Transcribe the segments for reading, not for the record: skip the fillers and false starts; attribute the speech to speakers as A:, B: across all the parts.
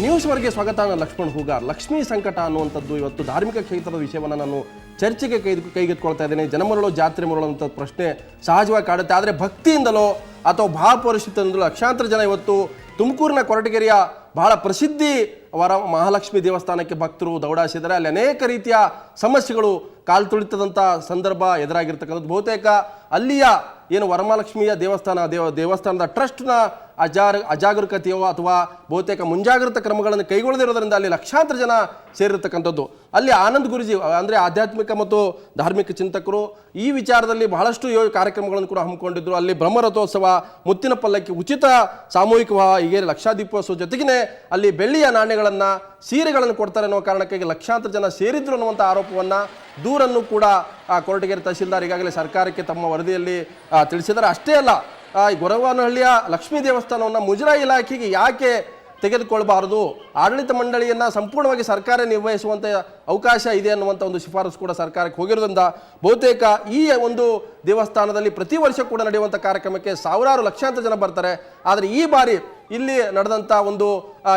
A: ನ್ಯೂಸ್ವರೆಗೆ ಸ್ವಾಗತ. ನಾನು ಲಕ್ಷ್ಮಣ್ ಹೂಗಾರ್. ಲಕ್ಷ್ಮೀ ಸಂಕಟ ಅನ್ನುವಂಥದ್ದು ಇವತ್ತು ಧಾರ್ಮಿಕ ಕ್ಷೇತ್ರದ ವಿಷಯವನ್ನು ನಾನು ಚರ್ಚೆಗೆ ಕೈಗೆತ್ಕೊಳ್ತಾ ಇದ್ದೇನೆ. ಜನಮರಳು ಜಾತ್ರೆ ಮರಳು ಅಂತ ಪ್ರಶ್ನೆ ಸಹಜವಾಗಿ ಕಾಡುತ್ತೆ. ಆದರೆ ಭಕ್ತಿಯಿಂದಲೋ ಅಥವಾ ಭಾವಪರಿಸ್ಥಿತಿಯಿಂದಲೋ ಲಕ್ಷಾಂತರ ಜನ ಇವತ್ತು ತುಮಕೂರಿನ ಕೊರಟಗೆರೆಯ ಬಹಳ ಪ್ರಸಿದ್ಧಿ ಮಹಾಲಕ್ಷ್ಮಿ ದೇವಸ್ಥಾನಕ್ಕೆ ಭಕ್ತರು ದೌಡಾಯಿಸಿದ್ದಾರೆ. ಅಲ್ಲಿ ಅನೇಕ ರೀತಿಯ ಸಮಸ್ಯೆಗಳು ಕಾಲು ತುಳಿತದಂಥ ಸಂದರ್ಭ ಎದುರಾಗಿರ್ತಕ್ಕಂಥದ್ದು. ಬಹುತೇಕ ಅಲ್ಲಿಯ ಏನು ವರಮಹಾಲಕ್ಷ್ಮಿಯ ದೇವಸ್ಥಾನದ ಟ್ರಸ್ಟ್ನ ಅಜಾಗರೂಕತೆಯೋ ಅಥವಾ ಬಹುತೇಕ ಮುಂಜಾಗ್ರತಾ ಕ್ರಮಗಳನ್ನು ಕೈಗೊಳ್ಳದಿರೋದ್ರಿಂದ ಅಲ್ಲಿ ಲಕ್ಷಾಂತರ ಜನ ಸೇರಿರ್ತಕ್ಕಂಥದ್ದು. ಅಲ್ಲಿ ಆನಂದ್ ಗುರುಜಿ ಅಂದರೆ ಆಧ್ಯಾತ್ಮಿಕ ಮತ್ತು ಧಾರ್ಮಿಕ ಚಿಂತಕರು ಈ ವಿಚಾರದಲ್ಲಿ ಬಹಳಷ್ಟು ಕಾರ್ಯಕ್ರಮಗಳನ್ನು ಕೂಡ ಹಮ್ಮಿಕೊಂಡಿದ್ರು. ಅಲ್ಲಿ ಬ್ರಹ್ಮರಥೋತ್ಸವ, ಮುತ್ತಿನ ಪಲ್ಲಕ್ಕಿ, ಉಚಿತ ಸಾಮೂಹಿಕ ವಿವಾಹ, ಹೀಗೆ ಲಕ್ಷಾದೀಪೋತ್ಸವ ಜೊತೆಗೇ ಅಲ್ಲಿ ಬೆಳ್ಳಿಯ ನಾಣ್ಯಗಳನ್ನು, ಸೀರೆಗಳನ್ನು ಕೊಡ್ತಾರೆ ಅನ್ನೋ ಕಾರಣಕ್ಕಾಗಿ ಲಕ್ಷಾಂತರ ಜನ ಸೇರಿದ್ರು ಅನ್ನುವಂಥ ಆರೋಪವನ್ನು, ದೂರನ್ನು ಕೂಡ ಕೊರಟಗೆರೆ ತಹಸೀಲ್ದಾರ್ ಈಗಾಗಲೇ ಸರ್ಕಾರಕ್ಕೆ ತಮ್ಮ ವರದಿಯಲ್ಲಿ ತಿಳಿಸಿದ್ದಾರೆ. ಅಷ್ಟೇ ಅಲ್ಲ, ಗೊರವನಹಳ್ಳಿಯ ಲಕ್ಷ್ಮೀ ದೇವಸ್ಥಾನವನ್ನು ಮುಜರಾಯಿ ಇಲಾಖೆಗೆ ಯಾಕೆ ತೆಗೆದುಕೊಳ್ಬಾರದು, ಆಡಳಿತ ಮಂಡಳಿಯನ್ನು ಸಂಪೂರ್ಣವಾಗಿ ಸರ್ಕಾರ ನಿರ್ವಹಿಸುವಂಥ ಅವಕಾಶ ಇದೆ ಅನ್ನುವಂಥ ಒಂದು ಶಿಫಾರಸು ಕೂಡ ಸರ್ಕಾರಕ್ಕೆ ಹೋಗಿರೋದ್ರಿಂದ ಬಹುತೇಕ ಈ ಒಂದು ದೇವಸ್ಥಾನದಲ್ಲಿ ಪ್ರತಿ ವರ್ಷ ಕೂಡ ನಡೆಯುವಂಥ ಕಾರ್ಯಕ್ರಮಕ್ಕೆ ಸಾವಿರಾರು ಲಕ್ಷಾಂತರ ಜನ ಬರ್ತಾರೆ. ಆದರೆ ಈ ಬಾರಿ ಇಲ್ಲಿ ನಡೆದಂಥ ಒಂದು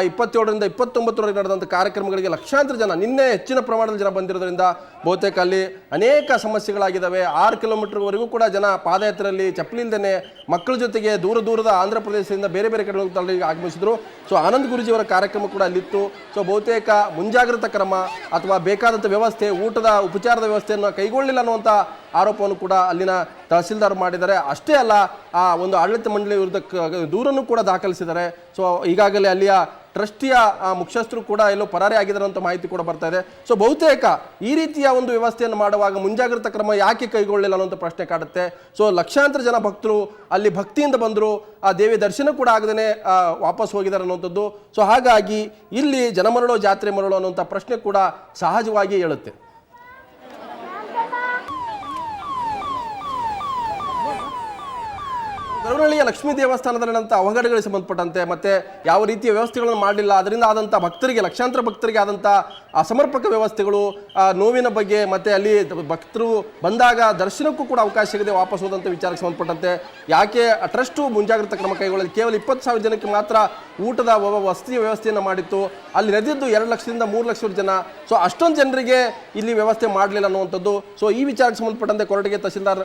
A: 27ರಿಂದ 29ರವರೆಗೆ ನಡೆದಂಥ ಕಾರ್ಯಕ್ರಮಗಳಿಗೆ ಲಕ್ಷಾಂತರ ಜನ, ನಿನ್ನೆ ಹೆಚ್ಚಿನ ಪ್ರಮಾಣದಲ್ಲಿ ಜನ ಬಂದಿರೋದ್ರಿಂದ ಬಹುತೇಕ ಅಲ್ಲಿ ಅನೇಕ ಸಮಸ್ಯೆಗಳಾಗಿದ್ದಾವೆ. 6 ಕಿಲೋಮೀಟರ್ವರೆಗೂ ಕೂಡ ಜನ ಪಾದಯಾತ್ರೆಯಲ್ಲಿ ಚಪ್ಪಲಿ ಇಲ್ಲದೇ ಮಕ್ಕಳ ಜೊತೆಗೆ ದೂರದ ಆಂಧ್ರ ಪ್ರದೇಶದಿಂದ ಬೇರೆ ಬೇರೆ ಕಡೆ ಆಗಮಿಸಿದ್ರು. ಸೊ ಆನಂದ್ ಗುರುಜಿಯವರ ಕಾರ್ಯಕ್ರಮ ಕೂಡ ಅಲ್ಲಿತ್ತು. ಸೊ ಬಹುತೇಕ ಮುಂಜಾಗ್ರತಾ ಕ್ರಮ ಅಥವಾ ಬೇಕಾದಂಥ ವ್ಯವಸ್ಥೆ, ಊಟದ ಉಪಚಾರದ ವ್ಯವಸ್ಥೆಯನ್ನು ಕೈಗೊಳ್ಳಿಲ್ಲ ಅನ್ನುವಂಥ ಆರೋಪವನ್ನು ಕೂಡ ಅಲ್ಲಿನ ತಹಸೀಲ್ದಾರ್ ಮಾಡಿದ್ದಾರೆ. ಅಷ್ಟೇ ಅಲ್ಲ, ಆ ಒಂದು ಆಡಳಿತ ಮಂಡಳಿ ವಿರುದ್ಧ ದೂರನ್ನು ಕೂಡ ದಾಖಲಿಸಿದ್ದಾರೆ. ಸೊ ಈಗಾಗಲೇ ಅಲ್ಲಿಯ ಟ್ರಸ್ಟಿಯ ಮುಖ್ಯಸ್ಥರು ಕೂಡ ಎಲ್ಲೋ ಪರಾರಿ ಆಗಿದ್ದಾರೆ ಅಂತ ಮಾಹಿತಿ ಕೂಡ ಬರ್ತಾ ಇದೆ. ಸೊ ಬಹುತೇಕ ಈ ರೀತಿಯ ಒಂದು ವ್ಯವಸ್ಥೆಯನ್ನು ಮಾಡುವಾಗ ಮುಂಜಾಗ್ರತಾ ಕ್ರಮ ಯಾಕೆ ಕೈಗೊಳ್ಳಿಲ್ಲ ಅನ್ನೋಂಥ ಪ್ರಶ್ನೆ ಕಾಡುತ್ತೆ. ಸೊ ಲಕ್ಷಾಂತರ ಜನ ಭಕ್ತರು ಅಲ್ಲಿ ಭಕ್ತಿಯಿಂದ ಬಂದರು, ಆ ದೇವಿ ದರ್ಶನ ಕೂಡ ಆಗದೇ ವಾಪಸ್ ಹೋಗಿದ್ದಾರೆ ಅನ್ನುವಂಥದ್ದು. ಸೊ ಹಾಗಾಗಿ ಇಲ್ಲಿ ಜನಮರಳು ಜಾತ್ರೆ ಮರಳು ಅನ್ನುವಂಥ ಪ್ರಶ್ನೆ ಕೂಡ ಸಹಜವಾಗಿ ಹೇಳುತ್ತೆ. ಗೊರವನಹಳ್ಳಿಯ ಲಕ್ಷ್ಮೀ ದೇವಸ್ಥಾನದಲ್ಲಿ ನಡೆದಂಥ ಅವಘಡಗಳಿಗೆ ಸಂಬಂಧಪಟ್ಟಂತೆ ಮತ್ತೆ ಯಾವ ರೀತಿಯ ವ್ಯವಸ್ಥೆಗಳನ್ನು ಮಾಡಲಿಲ್ಲ, ಅದರಿಂದ ಆದಂಥ ಭಕ್ತರಿಗೆ, ಲಕ್ಷಾಂತರ ಭಕ್ತರಿಗೆ ಆದಂಥ ಅಸಮರ್ಪಕ ವ್ಯವಸ್ಥೆಗಳು, ನೋವಿನ ಬಗ್ಗೆ, ಮತ್ತು ಅಲ್ಲಿ ಭಕ್ತರು ಬಂದಾಗ ದರ್ಶನಕ್ಕೂ ಕೂಡ ಅವಕಾಶ ಸಿಗದೆ ವಾಪಸ್ ಹೋದಂಥ ವಿಚಾರಕ್ಕೆ ಸಂಬಂಧಪಟ್ಟಂತೆ ಯಾಕೆ ಟ್ರಸ್ಟು ಮುಂಜಾಗ್ರತಾ ಕ್ರಮ ಕೈಗೊಳ್ಳಲು ಕೇವಲ 20,000 ಜನಕ್ಕೆ ಮಾತ್ರ ಊಟದ ವಸತಿ ವ್ಯವಸ್ಥೆಯನ್ನು ಮಾಡಿತ್ತು. ಅಲ್ಲಿ ನಡೆದಿದ್ದು 2 ಲಕ್ಷದಿಂದ 3 ಲಕ್ಷ ಜನ. ಸೊ ಅಷ್ಟೊಂದು ಜನರಿಗೆ ಇಲ್ಲಿ ವ್ಯವಸ್ಥೆ ಮಾಡಲಿಲ್ಲ ಅನ್ನುವಂಥದ್ದು. ಸೊ ಈ ವಿಚಾರಕ್ಕೆ ಸಂಬಂಧಪಟ್ಟಂತೆ ಕೊರಟಗೆರೆ ತಹಸೀಲ್ದಾರ್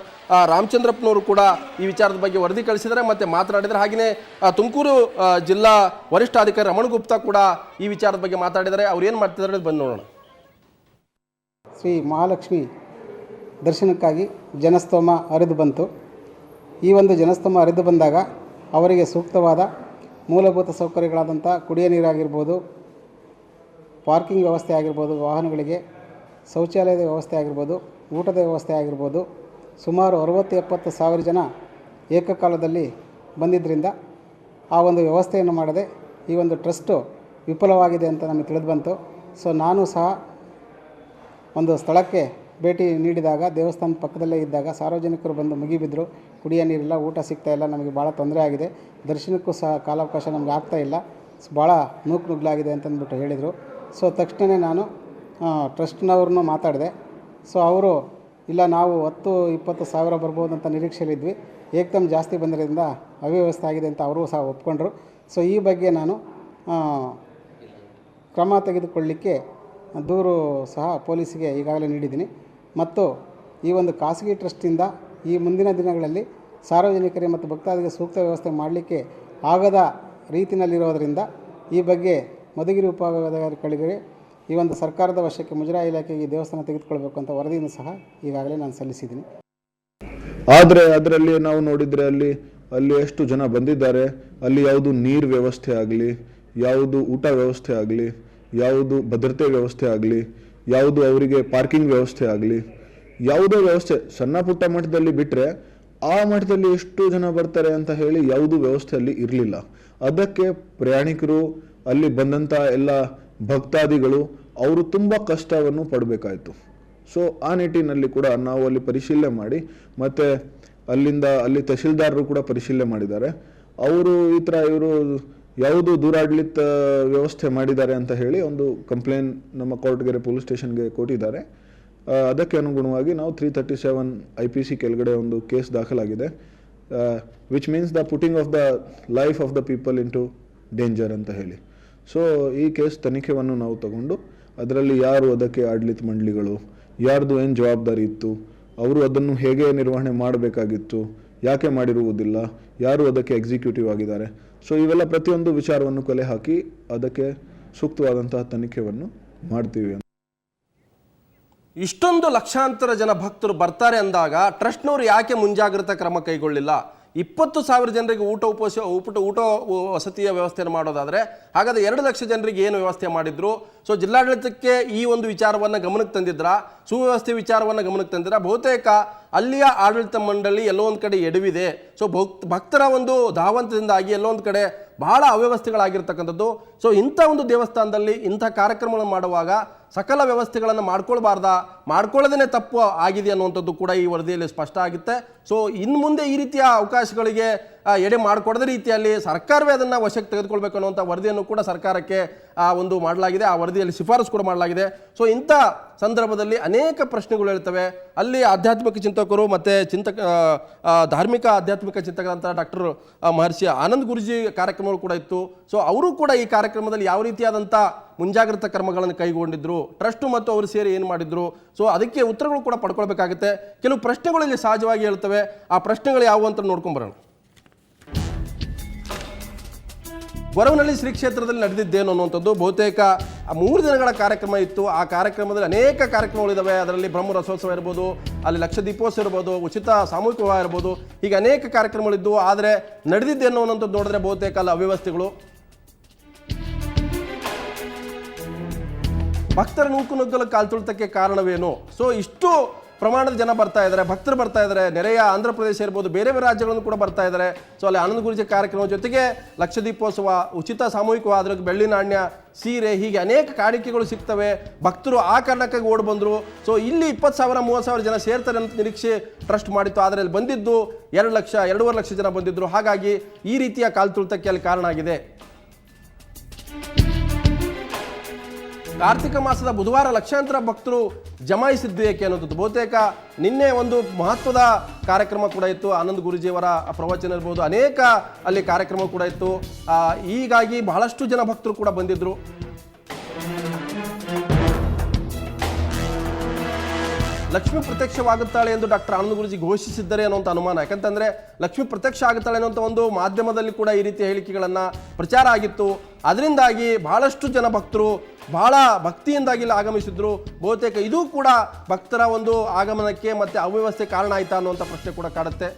A: ರಾಮಚಂದ್ರಪ್ಪನವರು ಕೂಡ ಈ ವಿಚಾರದ ಬಗ್ಗೆ ವರದಿ ಕಳಿಸಿದರೆ ಮತ್ತೆ ಮಾತನಾಡಿದರೆ. ಹಾಗೆಯೇ ತುಮಕೂರು ಜಿಲ್ಲಾ ವರಿಷ್ಠಾಧಿಕಾರಿ ರಮಣ ಗುಪ್ತಾ ಕೂಡ ಈ ವಿಚಾರದ ಬಗ್ಗೆ ಮಾತಾಡಿದ್ದಾರೆ. ಅವ್ರು ಏನು ಮಾಡ್ತಿದ್ದಾರೆ ಬಂದು ನೋಡೋಣ.
B: ಶ್ರೀ ಮಹಾಲಕ್ಷ್ಮಿ ದರ್ಶನಕ್ಕಾಗಿ ಜನಸ್ತೋಮ ಹರಿದು ಬಂತು. ಈ ಒಂದು ಜನಸ್ತೋಮ ಹರಿದು ಬಂದಾಗ ಅವರಿಗೆ ಸೂಕ್ತವಾದ ಮೂಲಭೂತ ಸೌಕರ್ಯಗಳಾದಂಥ ಕುಡಿಯ ನೀರಾಗಿರ್ಬೋದು, ಪಾರ್ಕಿಂಗ್ ವ್ಯವಸ್ಥೆ ಆಗಿರ್ಬೋದು, ವಾಹನಗಳಿಗೆ ಶೌಚಾಲಯದ ವ್ಯವಸ್ಥೆ ಆಗಿರ್ಬೋದು, ಊಟದ ವ್ಯವಸ್ಥೆ ಆಗಿರ್ಬೋದು, ಸುಮಾರು 60-70 ಸಾವಿರ ಜನ ಏಕಕಾಲದಲ್ಲಿ ಬಂದಿದ್ದರಿಂದ ಆ ಒಂದು ವ್ಯವಸ್ಥೆಯನ್ನು ಮಾಡದೆ ಈ ಒಂದು ಟ್ರಸ್ಟು ವಿಫಲವಾಗಿದೆ ಅಂತ ನಮಗೆ ತಿಳಿದು ಬಂತು. ಸೊ ನಾನು ಸಹ ಒಂದು ಸ್ಥಳಕ್ಕೆ ಭೇಟಿ ನೀಡಿದಾಗ ದೇವಸ್ಥಾನದ ಪಕ್ಕದಲ್ಲೇ ಇದ್ದಾಗ ಸಾರ್ವಜನಿಕರು ಬಂದು ಮುಗಿಬಿದ್ದರು. ಕುಡಿಯೋ ನೀರಿಲ್ಲ, ಊಟ ಸಿಗ್ತಾಯಿಲ್ಲ, ನಮಗೆ ಭಾಳ ತೊಂದರೆ ಆಗಿದೆ, ದರ್ಶನಕ್ಕೂ ಸಹ ಕಾಲಾವಕಾಶ ನಮಗೆ ಆಗ್ತಾಯಿಲ್ಲ, ಭಾಳ ನುಗ್ಲಾಗಿದೆ ಅಂತಂದ್ಬಿಟ್ಟು ಹೇಳಿದರು. ಸೊ ತಕ್ಷಣ ನಾನು ಟ್ರಸ್ಟ್ನವ್ರನ್ನೂ ಮಾತಾಡಿದೆ. ಸೊ ಅವರು ಇಲ್ಲ, ನಾವು 10-20 ಸಾವಿರ ಬರ್ಬೋದು ಅಂತ ನಿರೀಕ್ಷೆಯಲ್ಲಿದ್ವಿ, ಏಕದಮ್ ಜಾಸ್ತಿ ಬಂದಿರೋದ್ರಿಂದ ಅವ್ಯವಸ್ಥೆ ಆಗಿದೆ ಅಂತ ಅವರು ಸಹ ಒಪ್ಕೊಂಡ್ರು. ಸೊ ಈ ಬಗ್ಗೆ ನಾನು ಕ್ರಮ ತೆಗೆದುಕೊಳ್ಳಲಿಕ್ಕೆ ದೂರು ಸಹ ಪೊಲೀಸಿಗೆ ಈಗಾಗಲೇ ನೀಡಿದ್ದೀನಿ. ಮತ್ತು ಈ ಒಂದು ಖಾಸಗಿ ಟ್ರಸ್ಟಿಂದ ಈ ಮುಂದಿನ ದಿನಗಳಲ್ಲಿ ಸಾರ್ವಜನಿಕರಿಗೆ ಮತ್ತು ಭಕ್ತಾದಿಗೆ ಸೂಕ್ತ ವ್ಯವಸ್ಥೆ ಮಾಡಲಿಕ್ಕೆ ಆಗದ ರೀತಿಯಲ್ಲಿರೋದರಿಂದ ಈ ಬಗ್ಗೆ ಮಧುಗಿರಿ ಉಪವಿಭಾಗಾಧಿಕಾರಿಗಳಿಗೆ ಈ ಒಂದು ಸರ್ಕಾರದ ವಶಕ್ಕೆ ಮುಜರಾಯಿ ಇಲಾಖೆಗೆ ದೇವಸ್ಥಾನ ತೆಗೆದುಕೊಳ್ಬೇಕು ಅಂತ ವರದಿಯನ್ನು ಸಹ ಈಗಾಗಲೇ ನಾನು ಸಲ್ಲಿಸಿದ್ದೀನಿ.
C: ಆದರೆ ಅದರಲ್ಲಿ ನಾವು ನೋಡಿದರೆ ಅಲ್ಲಿ ಎಷ್ಟು ಜನ ಬಂದಿದ್ದಾರೆ, ಅಲ್ಲಿ ಯಾವುದು ನೀರು ವ್ಯವಸ್ಥೆ ಆಗಲಿ, ಯಾವುದು ಊಟ ವ್ಯವಸ್ಥೆ ಆಗಲಿ, ಯಾವುದು ಭದ್ರತೆ ವ್ಯವಸ್ಥೆ ಆಗಲಿ, ಯಾವುದು ಅವರಿಗೆ ಪಾರ್ಕಿಂಗ್ ವ್ಯವಸ್ಥೆ ಆಗಲಿ, ಯಾವುದೇ ವ್ಯವಸ್ಥೆ ಸಣ್ಣ ಪುಟ್ಟ ಮಟ್ಟದಲ್ಲಿ ಬಿಟ್ಟರೆ ಆ ಮಟ್ಟದಲ್ಲಿ ಎಷ್ಟು ಜನ ಬರ್ತಾರೆ ಅಂತ ಹೇಳಿ ಯಾವುದೂ ವ್ಯವಸ್ಥೆಯಲ್ಲಿ ಇರಲಿಲ್ಲ. ಅದಕ್ಕೆ ಪ್ರಯಾಣಿಕರು, ಅಲ್ಲಿ ಬಂದಂಥ ಎಲ್ಲ ಭಕ್ತಾದಿಗಳು ಅವರು ತುಂಬ ಕಷ್ಟವನ್ನು ಪಡಬೇಕಾಯಿತು. ಸೊ ಆ ನಿಟ್ಟಿನಲ್ಲಿ ಕೂಡ ನಾವು ಅಲ್ಲಿ ಪರಿಶೀಲನೆ ಮಾಡಿ, ಮತ್ತು ಅಲ್ಲಿ ತಹಶೀಲ್ದಾರರು ಕೂಡ ಪರಿಶೀಲನೆ ಮಾಡಿದ್ದಾರೆ. ಅವರು ಇವರು ಯಾವುದು ದೂರಾಡಳಿತ ವ್ಯವಸ್ಥೆ ಮಾಡಿದ್ದಾರೆ ಅಂತ ಹೇಳಿ ಒಂದು ಕಂಪ್ಲೇನ್ ನಮ್ಮ ಕೊರಟಗೆರೆ ಪೊಲೀಸ್ ಸ್ಟೇಷನ್ಗೆ ಕೊಟ್ಟಿದ್ದಾರೆ. ಅದಕ್ಕೆ ಅನುಗುಣವಾಗಿ ನಾವು 337 IPC ಕೆಳಗಡೆ ಒಂದು ಕೇಸ್ ದಾಖಲಾಗಿದೆ. Which means the putting of the life of the people into danger ಅಂತ ಹೇಳಿ. ಸೊ ಈ ಕೇಸ್ ತನಿಖೆಯನ್ನು ನಾವು ತಗೊಂಡು ಅದರಲ್ಲಿ ಯಾರು ಅದಕ್ಕೆ ಆಡಳಿತ ಮಂಡಳಿಗಳು, ಯಾರ್ದು ಏನು ಜವಾಬ್ದಾರಿ ಇತ್ತು, ಅವರು ಅದನ್ನು ಹೇಗೆ ನಿರ್ವಹಣೆ ಮಾಡಬೇಕಾಗಿತ್ತು, ಯಾಕೆ ಮಾಡಿರುವುದಿಲ್ಲ, ಯಾರು ಅದಕ್ಕೆ ಎಕ್ಸಿಕ್ಯೂಟಿವ್ ಆಗಿದ್ದಾರೆ, ಸೊ ಇವೆಲ್ಲ ಪ್ರತಿಯೊಂದು ವಿಚಾರವನ್ನು ಕಲೆ ಹಾಕಿ ಅದಕ್ಕೆ ಸೂಕ್ತವಾದಂತಹ ತನಿಖೆಯನ್ನು ಮಾಡ್ತೀವಿ.
A: ಇಷ್ಟೊಂದು ಲಕ್ಷಾಂತರ ಜನ ಭಕ್ತರು ಬರ್ತಾರೆ ಅಂದಾಗ ಟ್ರಸ್ಟ್ನವರು ಯಾಕೆ ಮುಂಜಾಗ್ರತಾ ಕ್ರಮ ಕೈಗೊಳ್ಳಿಲ್ಲ? 20,000 ಜನರಿಗೆ ಊಟ ವಸತಿಯ ವ್ಯವಸ್ಥೆಯನ್ನು ಮಾಡೋದಾದರೆ ಹಾಗಾದರೆ 2 ಲಕ್ಷ ಜನರಿಗೆ ಏನು ವ್ಯವಸ್ಥೆ ಮಾಡಿದ್ರು? ಸೊ ಜಿಲ್ಲಾಡಳಿತಕ್ಕೆ ಈ ಒಂದು ವಿಚಾರವನ್ನು ಗಮನಕ್ಕೆ ತಂದಿದ್ರ, ಸುವ್ಯವಸ್ಥೆ ವಿಚಾರವನ್ನು ಗಮನಕ್ಕೆ ತಂದಿದ್ರ? ಬಹುತೇಕ ಅಲ್ಲಿಯ ಆಡಳಿತ ಮಂಡಳಿ ಎಲ್ಲೋ ಒಂದು ಕಡೆ ಎಡವಿದೆ. ಸೊ ಭಕ್ತರ ಒಂದು ಧಾವಂತದಿಂದಾಗಿ ಎಲ್ಲೋ ಒಂದು ಕಡೆ ಬಹಳ ಅವ್ಯವಸ್ಥೆಗಳಾಗಿರ್ತಕ್ಕಂಥದ್ದು. ಸೊ ಇಂಥ ಒಂದು ದೇವಸ್ಥಾನದಲ್ಲಿ ಇಂಥ ಕಾರ್ಯಕ್ರಮಗಳನ್ನು ಮಾಡುವಾಗ ಸಕಲ ವ್ಯವಸ್ಥೆಗಳನ್ನು ಮಾಡ್ಕೊಳ್ಳೋದೇ ತಪ್ಪು ಆಗಿದೆ ಅನ್ನುವಂಥದ್ದು ಕೂಡ ಈ ವರದಿಯಲ್ಲಿ ಸ್ಪಷ್ಟ ಆಗುತ್ತೆ. ಸೊ ಇನ್ನು ಮುಂದೆ ಈ ರೀತಿಯ ಅವಕಾಶಗಳಿಗೆ ಎಡೆ ಮಾಡಿಕೊಡದ ರೀತಿಯಲ್ಲಿ ಸರ್ಕಾರವೇ ಅದನ್ನು ವಶಕ್ಕೆ ತೆಗೆದುಕೊಳ್ಬೇಕು ಅನ್ನುವಂಥ ವರದಿಯನ್ನು ಕೂಡ ಸರ್ಕಾರಕ್ಕೆ ಒಂದು ಮಾಡಲಾಗಿದೆ. ಆ ವರದಿಯಲ್ಲಿ ಶಿಫಾರಸು ಕೂಡ ಮಾಡಲಾಗಿದೆ. ಸೊ ಇಂಥ ಸಂದರ್ಭದಲ್ಲಿ ಅನೇಕ ಪ್ರಶ್ನೆಗಳು ಹೇಳ್ತವೆ. ಅಲ್ಲಿ ಆಧ್ಯಾತ್ಮಿಕ ಚಿಂತಕರು ಮತ್ತು ಧಾರ್ಮಿಕ ಆಧ್ಯಾತ್ಮಿಕ ಚಿಂತಕರಂತ ಡಾಕ್ಟರ್ ಮಹರ್ಷಿ ಆನಂದ್ ಗುರೂಜಿ ಕಾರ್ಯಕ್ರಮಗಳು ಕೂಡ ಇತ್ತು. ಸೊ ಅವರು ಕೂಡ ಈ ಕಾರ್ಯಕ್ರಮದಲ್ಲಿ ಯಾವ ರೀತಿಯಾದಂಥ ಮುಂಜಾಗ್ರತಾ ಕ್ರಮಗಳನ್ನು ಕೈಗೊಂಡಿದ್ರು, ಟ್ರಸ್ಟ್ ಮತ್ತು ಅವರು ಸೇರಿ ಏನು ಮಾಡಿದ್ರು, ಸೊ ಅದಕ್ಕೆ ಉತ್ತರಗಳು ಕೂಡ ಪಡ್ಕೊಳ್ಬೇಕಾಗುತ್ತೆ. ಕೆಲವು ಪ್ರಶ್ನೆಗಳು ಇಲ್ಲಿ ಸಹಜವಾಗಿ ಹೇಳ್ತವೆ. ಆ ಪ್ರಶ್ನೆಗಳು ಯಾವುವು ಅಂತ ನೋಡ್ಕೊಂಬರೋಣ. ಗೊರವನಹಳ್ಳಿ ಶ್ರೀ ಕ್ಷೇತ್ರದಲ್ಲಿ ನಡೆದಿದ್ದೇನು ಅನ್ನುವಂಥದ್ದು ಬಹುತೇಕ 3 ದಿನಗಳ ಕಾರ್ಯಕ್ರಮ ಇತ್ತು. ಆ ಕಾರ್ಯಕ್ರಮದಲ್ಲಿ ಅನೇಕ ಕಾರ್ಯಕ್ರಮಗಳಿದ್ದಾವೆ. ಅದರಲ್ಲಿ ಬ್ರಹ್ಮ ರಥೋತ್ಸವ ಇರ್ಬೋದು, ಅಲ್ಲಿ ಲಕ್ಷ ದೀಪೋತ್ಸವ ಇರ್ಬೋದು, ಉಚಿತ ಸಾಮೂಹಿಕ ವಿವಾಹ ಇರ್ಬೋದು, ಹೀಗೆ ಅನೇಕ ಕಾರ್ಯಕ್ರಮಗಳಿದ್ದವು. ಆದರೆ ನಡೆದಿದ್ದೇನು ಅನ್ನೋಂಥದ್ದು ನೋಡಿದ್ರೆ ಬಹುತೇಕ ಅಲ್ಲಿ ಅವ್ಯವಸ್ಥೆಗಳು. ಭಕ್ತರ ನೂಕುನುಗ್ಗಲು ಕಾಲ್ತುಳಿತಕ್ಕೆ ಕಾರಣವೇನು? ಸೊ ಇಷ್ಟು ಪ್ರಮಾಣದ ಜನ ಬರ್ತಾ ಇದ್ದಾರೆ, ಭಕ್ತರು ಬರ್ತಾ ಇದ್ದಾರೆ. ನೆರೆಯ ಆಂಧ್ರ ಪ್ರದೇಶ ಇರ್ಬೋದು, ಬೇರೆ ಬೇರೆ ರಾಜ್ಯಗಳನ್ನು ಕೂಡ ಬರ್ತಾ ಇದ್ದಾರೆ. ಸೊ ಅಲ್ಲಿ ಆನಂದ ಗುರೂಜಿ ಕಾರ್ಯಕ್ರಮ ಜೊತೆಗೆ ಲಕ್ಷ ದೀಪೋತ್ಸವ, ಉಚಿತ ಸಾಮೂಹಿಕವಾದ ಬೆಳ್ಳಿ ನಾಣ್ಯ, ಸೀರೆ, ಹೀಗೆ ಅನೇಕ ಕಾಣಿಕೆಗಳು ಸಿಗ್ತವೆ. ಭಕ್ತರು ಆ ಕಾರಣಕ್ಕಾಗಿ ಓಡಿ ಬಂದರು. ಸೊ ಇಲ್ಲಿ 20,000 30,000 ಜನ ಸೇರ್ತಾರೆ ಅಂತ ನಿರೀಕ್ಷೆ ಟ್ರಸ್ಟ್ ಮಾಡಿತ್ತು. ಆದರೆ ಅಲ್ಲಿ ಬಂದಿದ್ದು 2 ಲಕ್ಷ 2.5 ಲಕ್ಷ ಜನ ಬಂದಿದ್ದರು. ಹಾಗಾಗಿ ಈ ರೀತಿಯ ಕಾಲ್ತುಳಿತಕ್ಕೆ ಅಲ್ಲಿ ಕಾರಣ ಆಗಿದೆ. ಕಾರ್ತಿಕ ಮಾಸದ ಬುಧವಾರ ಲಕ್ಷಾಂತರ ಭಕ್ತರು ಜಮಾಯಿಸಿದ್ದು ಏಕೆ ಅನ್ನೋದು ಬಹುತೇಕ ನಿನ್ನೆ ಒಂದು ಮಹತ್ವದ ಕಾರ್ಯಕ್ರಮ ಕೂಡ ಇತ್ತು. ಆನಂದ್ ಗುರೂಜಿಯವರ ಪ್ರವಚನ ಇರ್ಬೋದು, ಅನೇಕ ಅಲ್ಲಿ ಕಾರ್ಯಕ್ರಮ ಕೂಡ ಇತ್ತು. ಹೀಗಾಗಿ ಬಹಳಷ್ಟು ಜನ ಭಕ್ತರು ಕೂಡ ಬಂದಿದ್ರು. ಲಕ್ಷ್ಮಿ ಪ್ರತ್ಯಕ್ಷವಾಗುತ್ತಾಳೆ ಎಂದು ಡಾಕ್ಟರ್ ಆನಂದ್ ಗುರೂಜಿ ಘೋಷಿಸಿದ್ದಾರೆ ಅನ್ನುವಂಥ ಅನುಮಾನ. ಯಾಕಂತಂದ್ರೆ ಲಕ್ಷ್ಮಿ ಪ್ರತ್ಯಕ್ಷ ಆಗುತ್ತಾಳೆ ಅನ್ನುವಂಥ ಒಂದು ಮಾಧ್ಯಮದಲ್ಲಿ ಕೂಡ ಈ ರೀತಿಯ ಹೇಳಿಕೆಗಳನ್ನು ಪ್ರಚಾರ ಆಗಿತ್ತು. ಅದರಿಂದಾಗಿ ಬಹಳಷ್ಟು ಜನ ಭಕ್ತರು ಬಹಳ ಭಕ್ತಿಯಿಂದಾಗಿ ಇಲ್ಲಿ ಆಗಮಿಸಿದ್ರು. ಬಹುತೇಕ ಇದು ಕೂಡ ಭಕ್ತರ ಒಂದು ಆಗಮನಕ್ಕೆ ಮತ್ತೆ ಅವ್ಯವಸ್ಥೆ ಕಾರಣ ಆಯ್ತಾ ಅನ್ನುವಂಥ ಪ್ರಶ್ನೆ ಕೂಡ ಕಾಡುತ್ತೆ.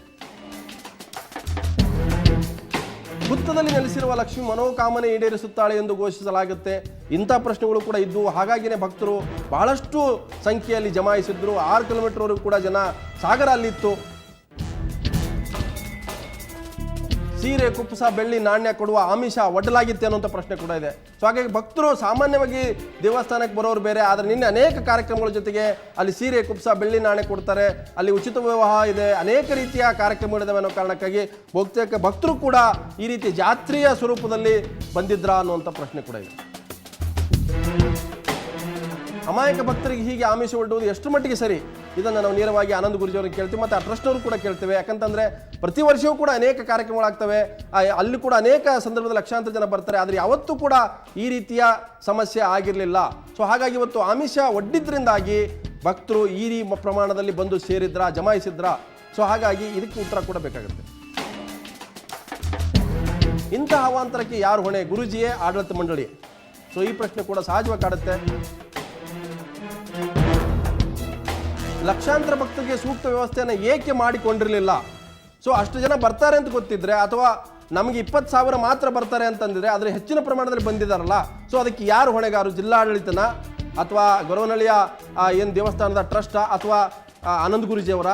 A: ಹುತ್ತದಲ್ಲಿ ನೆಲೆಸಿರುವ ಲಕ್ಷ್ಮಿ ಮನೋಕಾಮನೆ ಈಡೇರಿಸುತ್ತಾಳೆ ಎಂದು ಘೋಷಿಸಲಾಗುತ್ತೆ. ಇಂಥ ಪ್ರಶ್ನೆಗಳು ಕೂಡ ಇದ್ದು, ಹಾಗಾಗಿನೇ ಭಕ್ತರು ಬಹಳಷ್ಟು ಸಂಖ್ಯೆಯಲ್ಲಿ ಜಮಾಯಿಸಿದ್ರು. 6 ಕಿಲೋಮೀಟರ್ವರೆಗೂ ಕೂಡ ಜನ ಸಾಗರ ಅಲ್ಲಿತ್ತು. ಸೀರೆ, ಕುಪ್ಪಸ, ಬೆಳ್ಳಿ ನಾಣ್ಯ ಕೊಡುವ ಆಮಿಷ ಒಡ್ಡಲಾಗಿತ್ತೆ ಅನ್ನುವಂಥ ಪ್ರಶ್ನೆ ಕೂಡ ಇದೆ. ಸೊ ಹಾಗಾಗಿ ಭಕ್ತರು ಸಾಮಾನ್ಯವಾಗಿ ದೇವಸ್ಥಾನಕ್ಕೆ ಬರೋರು ಬೇರೆ, ಆದರೆ ನಿನ್ನೆ ಅನೇಕ ಕಾರ್ಯಕ್ರಮಗಳ ಜೊತೆಗೆ ಅಲ್ಲಿ ಸೀರೆ, ಕುಪ್ಪಸ, ಬೆಳ್ಳಿ ನಾಣ್ಯ ಕೊಡ್ತಾರೆ, ಅಲ್ಲಿ ಉಚಿತ ವಿವಾಹ ಇದೆ, ಅನೇಕ ರೀತಿಯ ಕಾರ್ಯಕ್ರಮಗಳಿದಾವೆ ಅನ್ನೋ ಕಾರಣಕ್ಕಾಗಿ ಬಹುತೇಕ ಭಕ್ತರು ಕೂಡ ಈ ರೀತಿ ಜಾತ್ರೆಯ ಸ್ವರೂಪದಲ್ಲಿ ಬಂದಿದ್ರಾ ಅನ್ನುವಂಥ ಪ್ರಶ್ನೆ ಕೂಡ ಇದೆ. ಅಮಾಯಕ ಭಕ್ತರಿಗೆ ಹೀಗೆ ಆಮಿಷ ಒಡ್ಡುವುದು ಎಷ್ಟು ಮಟ್ಟಿಗೆ ಸರಿ? ಇದನ್ನು ನಾವು ನೇರವಾಗಿ ಆನಂದ್ ಗುರೂಜಿ ಅವರಿಗೆ ಕೇಳ್ತೀವಿ, ಮತ್ತು ಆ ಟ್ರಸ್ಟ್ನವರು ಕೂಡ ಕೇಳ್ತೇವೆ. ಯಾಕಂತಂದರೆ ಪ್ರತಿ ವರ್ಷವೂ ಕೂಡ ಅನೇಕ ಕಾರ್ಯಕ್ರಮಗಳಾಗ್ತವೆ. ಅಲ್ಲಿ ಕೂಡ ಅನೇಕ ಸಂದರ್ಭದಲ್ಲಿ ಲಕ್ಷಾಂತರ ಜನ ಬರ್ತಾರೆ. ಆದರೆ ಯಾವತ್ತೂ ಕೂಡ ಈ ರೀತಿಯ ಸಮಸ್ಯೆ ಆಗಿರಲಿಲ್ಲ. ಸೊ ಹಾಗಾಗಿ ಇವತ್ತು ಆಮಿಷ ಒಡ್ಡಿದ್ರಿಂದಾಗಿ ಭಕ್ತರು ಈ ಪ್ರಮಾಣದಲ್ಲಿ ಬಂದು ಸೇರಿದ್ರಾ, ಜಮಾಯಿಸಿದ್ರಾ? ಸೊ ಹಾಗಾಗಿ ಇದಕ್ಕೆ ಉತ್ತರ ಕೊಡಬೇಕಾಗುತ್ತೆ. ಇಂತಹ ಅವಾಂತರಕ್ಕೆ ಯಾರು ಹೊಣೆ? ಗುರೂಜಿಯೇ, ಆಡಳಿತ ಮಂಡಳಿ? ಸೊ ಈ ಪ್ರಶ್ನೆ ಕೂಡ ಸಹಜವಾಗಿ ಕಾಡುತ್ತೆ. ಲಕ್ಷಾಂತರ ಭಕ್ತರಿಗೆ ಸೂಕ್ತ ವ್ಯವಸ್ಥೆಯನ್ನು ಏಕೆ ಮಾಡಿಕೊಂಡಿರಲಿಲ್ಲ? ಸೊ ಅಷ್ಟು ಜನ ಬರ್ತಾರೆ ಅಂತ ಗೊತ್ತಿದ್ರೆ, ಅಥವಾ ನಮಗೆ 20,000 ಮಾತ್ರ ಬರ್ತಾರೆ ಅಂತಂದಿದ್ರೆ, ಆದರೆ ಹೆಚ್ಚಿನ ಪ್ರಮಾಣದಲ್ಲಿ ಬಂದಿದ್ದಾರಲ್ಲ, ಸೊ ಅದಕ್ಕೆ ಯಾರು ಹೊಣೆಗಾರು? ಜಿಲ್ಲಾಡಳಿತನ, ಅಥವಾ ಗೊರವನಹಳ್ಳಿಯ ಏನು ದೇವಸ್ಥಾನದ ಟ್ರಸ್ಟಾ, ಅಥವಾ ಆನಂದ್ ಗುರೂಜಿಯವರ?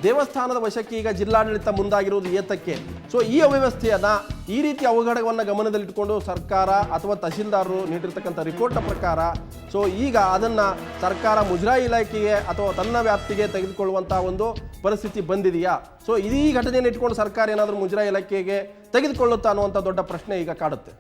A: ದೇವಸ್ಥಾನದ ವಶಕ್ಕೆ ಈಗ ಜಿಲ್ಲಾಡಳಿತ ಮುಂದಾಗಿರುವುದು ಏತಕ್ಕೆ? ಸೊ ಈ ಅವ್ಯವಸ್ಥೆಯನ್ನು, ಈ ರೀತಿಯ ಅವಘಡವನ್ನು ಗಮನದಲ್ಲಿಟ್ಟುಕೊಂಡು ಸರ್ಕಾರ ಅಥವಾ ತಹಶೀಲ್ದಾರರು ನೀಡಿರ್ತಕ್ಕಂಥ ರಿಪೋರ್ಟ್ನ ಪ್ರಕಾರ ಸೊ ಈಗ ಅದನ್ನು ಸರ್ಕಾರ ಮುಜರಾಯಿ ಇಲಾಖೆಗೆ ಅಥವಾ ತನ್ನ ವ್ಯಾಪ್ತಿಗೆ ತೆಗೆದುಕೊಳ್ಳುವಂಥ ಒಂದು ಪರಿಸ್ಥಿತಿ ಬಂದಿದೆಯಾ? ಸೊ ಈ ಘಟನೆಯನ್ನು ಇಟ್ಕೊಂಡು ಸರ್ಕಾರ ಏನಾದರೂ ಮುಜರಾಯಿ ಇಲಾಖೆಗೆ ತೆಗೆದುಕೊಳ್ಳುತ್ತಾ ಅನ್ನುವಂಥ ದೊಡ್ಡ ಪ್ರಶ್ನೆ ಈಗ ಕಾಡುತ್ತೆ.